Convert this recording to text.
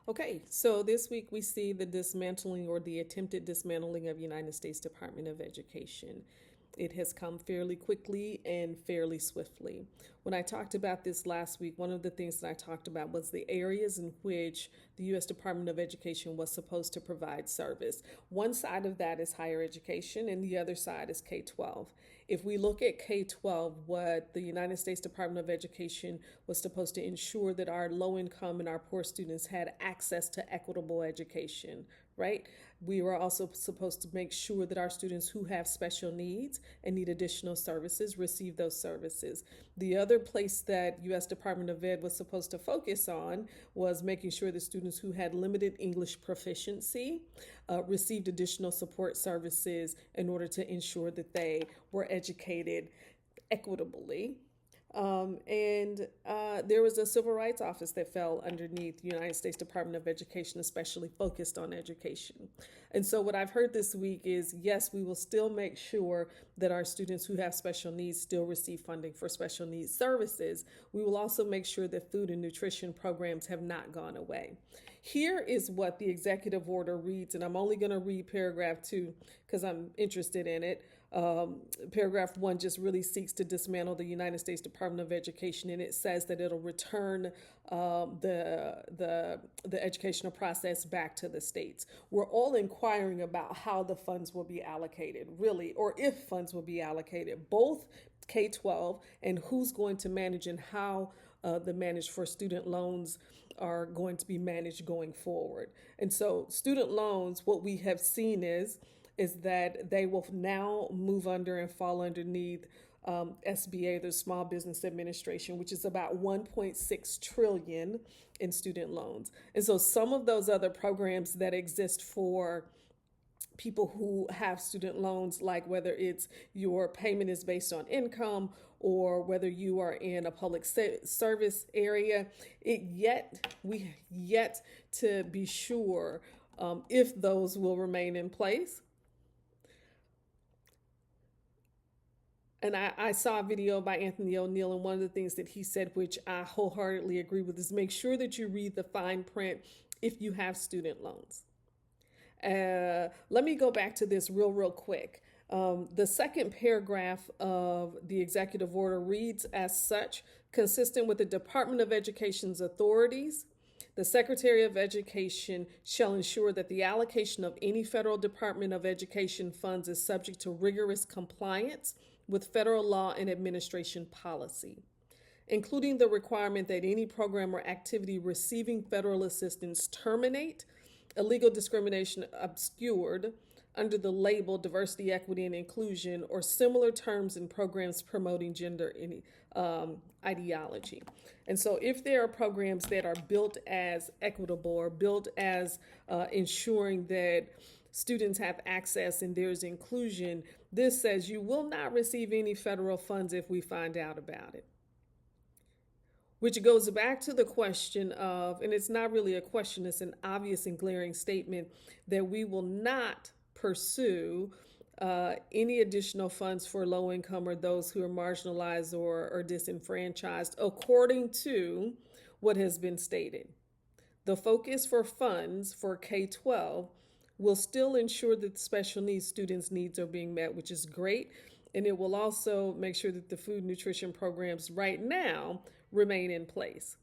Okay, so this week we see the dismantling or the attempted dismantling of United States Department of Education. It has come fairly quickly and fairly swiftly. When I talked about this last week, one of the things that I talked about was the areas in which the U.S. Department of Education was supposed to provide service. One side of that is higher education, and the other side is K 12. If we look at K 12, what the United States Department of Education was supposed to ensure that our low income and our poor students had access to equitable education, right? We were also supposed to make sure that our students who have special needs and need additional services receive those services. The other place that U.S. Department of Ed was supposed to focus on was making sure that students who had limited English proficiency received additional support services in order to ensure that they were educated equitably. And there was a civil rights office that fell underneath the United States Department of Education, especially focused on education. And so, what I've heard this week is yes, we will still make sure that our students who have special needs still receive funding for special needs services. We will also make sure that food and nutrition programs have not gone away. Here is what the executive order reads, and I'm only going to read paragraph 2 because I'm interested in it. Paragraph 1 just really seeks to dismantle the United States Department of Education, and it says that it'll return the educational process back to the states. We're all inquiring about how the funds will be allocated, really, or if funds will be allocated, both K-12 and who's going to manage and how the managed for student loans are going to be managed going forward. And so student loans, what we have seen is that they will now move under and fall underneath SBA, the Small Business Administration, which is about 1.6 trillion in student loans. And so some of those other programs that exist for people who have student loans, like whether it's your payment is based on income or whether you are in a public service area, we yet to be sure if those will remain in place. And I saw a video by Anthony O'Neill, and one of the things that he said, which I wholeheartedly agree with, is make sure that you read the fine print if you have student loans. Let me go back to this real quick. The second paragraph of the executive order reads as such: consistent with the Department of Education's authorities, the Secretary of Education shall ensure that the allocation of any federal Department of Education funds is subject to rigorous compliance with federal law and administration policy, including the requirement that any program or activity receiving federal assistance terminate illegal discrimination obscured under the label diversity, equity, and inclusion or similar terms in programs promoting gender ideology. And so if there are programs that are built as equitable or built as ensuring that students have access and there's inclusion, this says you will not receive any federal funds if we find out about it. Which goes back to the question of, and it's not really a question, it's an obvious and glaring statement, that we will not pursue any additional funds for low income or those who are marginalized or disenfranchised, according to what has been stated. The focus for funds for K-12 will still ensure that special needs students' needs are being met, which is great. And it will also make sure that the food nutrition programs right now remain in place.